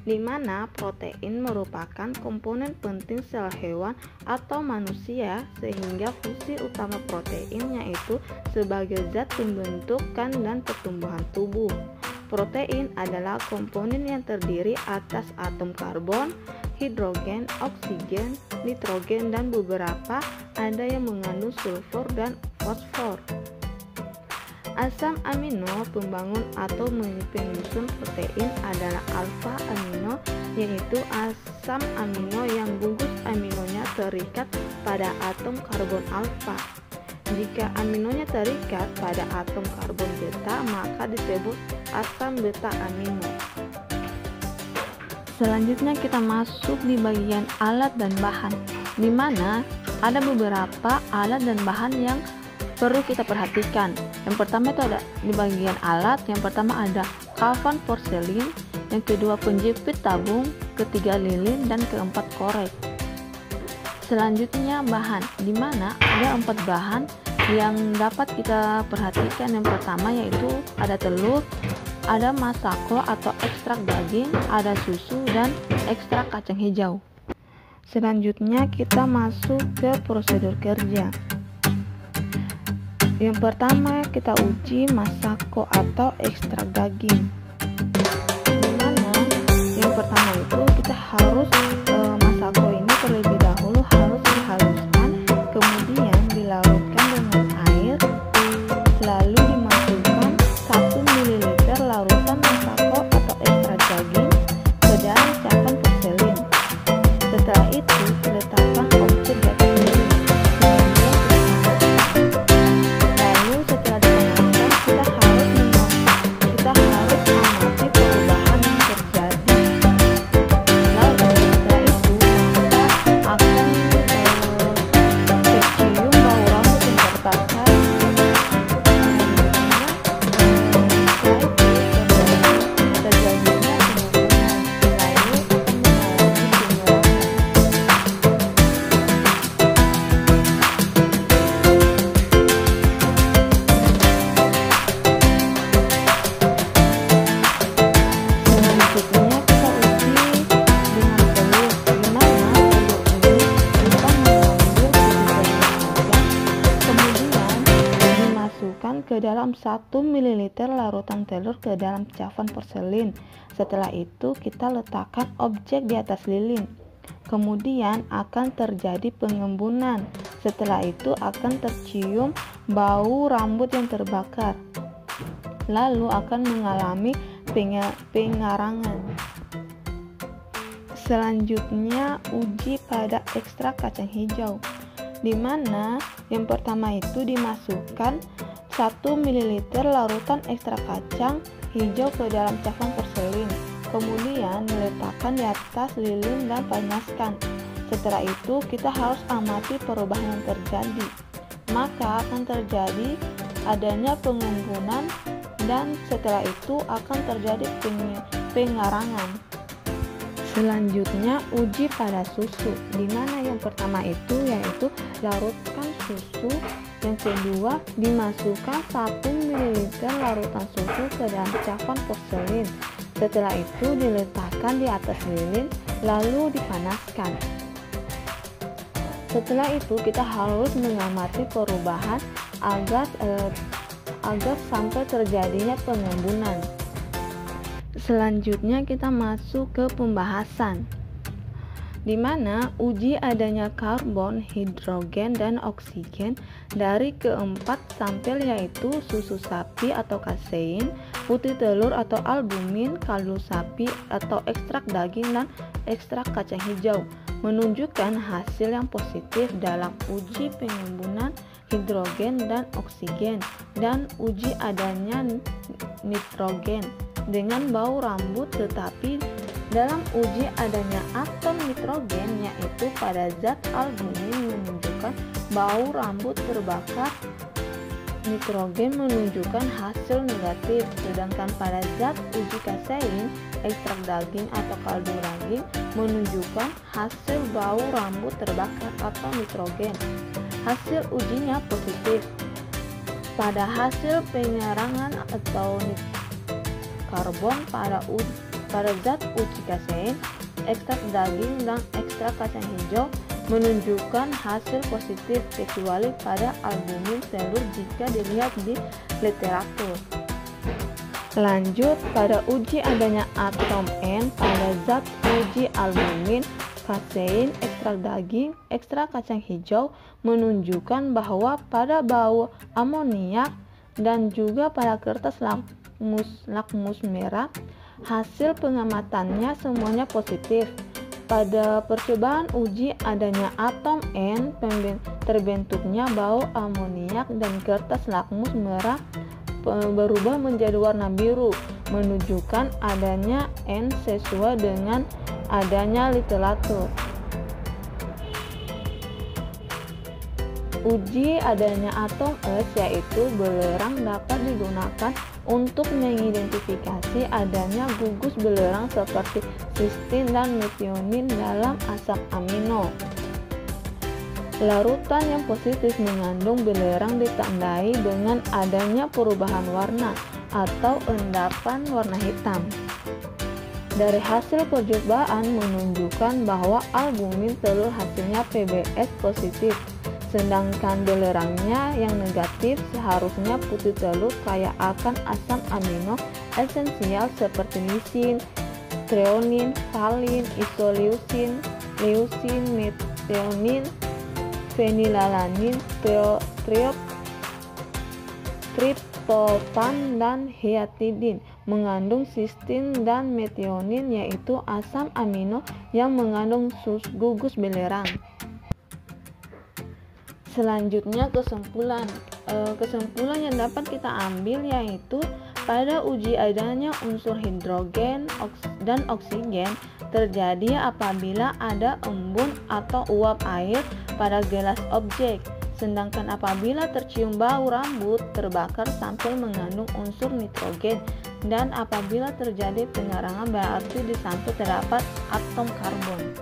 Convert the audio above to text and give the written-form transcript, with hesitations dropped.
di mana protein merupakan komponen penting sel hewan atau manusia, sehingga fungsi utama protein yaitu sebagai zat pembentuk dan pertumbuhan tubuh. Protein adalah komponen yang terdiri atas atom karbon, hidrogen, oksigen, nitrogen, dan beberapa ada yang mengandung sulfur dan fosfor. Asam amino pembangun atau penyusun protein adalah alfa amino, yaitu asam amino yang gugus aminonya terikat pada atom karbon alfa. Jika aminonya terikat pada atom karbon beta, maka disebut asam beta amino. Selanjutnya kita masuk di bagian alat dan bahan, di mana ada beberapa alat dan bahan yang perlu kita perhatikan. Yang pertama itu ada di bagian alat. Yang pertama ada kalvan porselin, yang kedua penjepit tabung, ketiga lilin, dan keempat korek. Selanjutnya bahan, di mana ada 4 bahan yang dapat kita perhatikan. Yang pertama yaitu ada telur, ada masako atau ekstrak daging, ada susu, dan ekstrak kacang hijau. Selanjutnya kita masuk ke prosedur kerja. Yang pertama kita uji masako atau ekstrak daging, dimana yang pertama itu kita harus masako ini terlebih dahulu harus dihaluskan, kemudian dilarutkan dengan air, lalu dimasukkan 1 ml larutan masako atau ekstrak daging ke dalam cawan porselin. Setelah itu diletakkan objek di atas lilin. Ke dalam 1 ml larutan telur ke dalam cawan porselin. Setelah itu kita letakkan objek di atas lilin. Kemudian akan terjadi pengembunan. Setelah itu akan tercium bau rambut yang terbakar. Lalu akan mengalami pengarangan. Selanjutnya uji pada ekstrak kacang hijau, di mana yang pertama itu dimasukkan 1 ml larutan ekstrak kacang hijau ke dalam cawan porselin, kemudian diletakkan di atas lilin dan panaskan. Setelah itu kita harus amati perubahan yang terjadi, maka akan terjadi adanya pengembunan dan setelah itu akan terjadi pengarangan. Selanjutnya uji pada susu, di mana yang pertama itu yaitu larutkan susu. Yang kedua, dimasukkan 1 ml larutan susu ke dalam cawan porselin. Setelah itu diletakkan di atas lilin, lalu dipanaskan. Setelah itu kita harus mengamati perubahan agar sampai terjadinya pengembunan. Selanjutnya kita masuk ke pembahasan, di mana uji adanya karbon, hidrogen, dan oksigen dari keempat sampel yaitu susu sapi atau kasein, putih telur atau albumin, kaldu sapi atau ekstrak daging, dan ekstrak kacang hijau menunjukkan hasil yang positif dalam uji pengembunan hidrogen dan oksigen dan uji adanya nitrogen dengan bau rambut, tetapi dalam uji adanya atom nitrogen yaitu pada zat albumin menunjukkan bau rambut terbakar. Nitrogen menunjukkan hasil negatif, sedangkan pada zat uji kasein, ekstrak daging atau kaldu daging menunjukkan hasil bau rambut terbakar atau nitrogen. Hasil ujinya positif. Pada hasil penyerangan atau karbon pada pada zat uji kasein, ekstrak daging, dan ekstrak kacang hijau menunjukkan hasil positif kecuali pada albumin telur jika dilihat di literatur. Lanjut, pada uji adanya atom N pada zat uji albumin, kasein, ekstrak daging, ekstrak kacang hijau menunjukkan bahwa pada bau amoniak dan juga pada kertas lakmus merah, hasil pengamatannya semuanya positif. Pada percobaan uji adanya atom N, terbentuknya bau amoniak dan kertas lakmus merah berubah menjadi warna biru, menunjukkan adanya N sesuai dengan adanya literatur. Uji adanya atom Es, yaitu belerang, dapat digunakan untuk mengidentifikasi adanya gugus belerang seperti sistin dan metionin dalam asam amino. Larutan yang positif mengandung belerang ditandai dengan adanya perubahan warna atau endapan warna hitam. Dari hasil percobaan menunjukkan bahwa albumin telur hasilnya PBS positif, sedangkan belerangnya yang negatif seharusnya putih telur kaya akan asam amino esensial seperti lisin, treonin, valin, isoleucin, leucin, metionin, fenilalanin, triptofan, dan hiatidin mengandung sistin dan metionin, yaitu asam amino yang mengandung gugus belerang. Selanjutnya kesimpulan yang dapat kita ambil yaitu pada uji adanya unsur hidrogen dan oksigen terjadi apabila ada embun atau uap air pada gelas objek, sedangkan apabila tercium bau rambut terbakar sampai mengandung unsur nitrogen, dan apabila terjadi pengerangan berarti di samping terdapat atom karbon.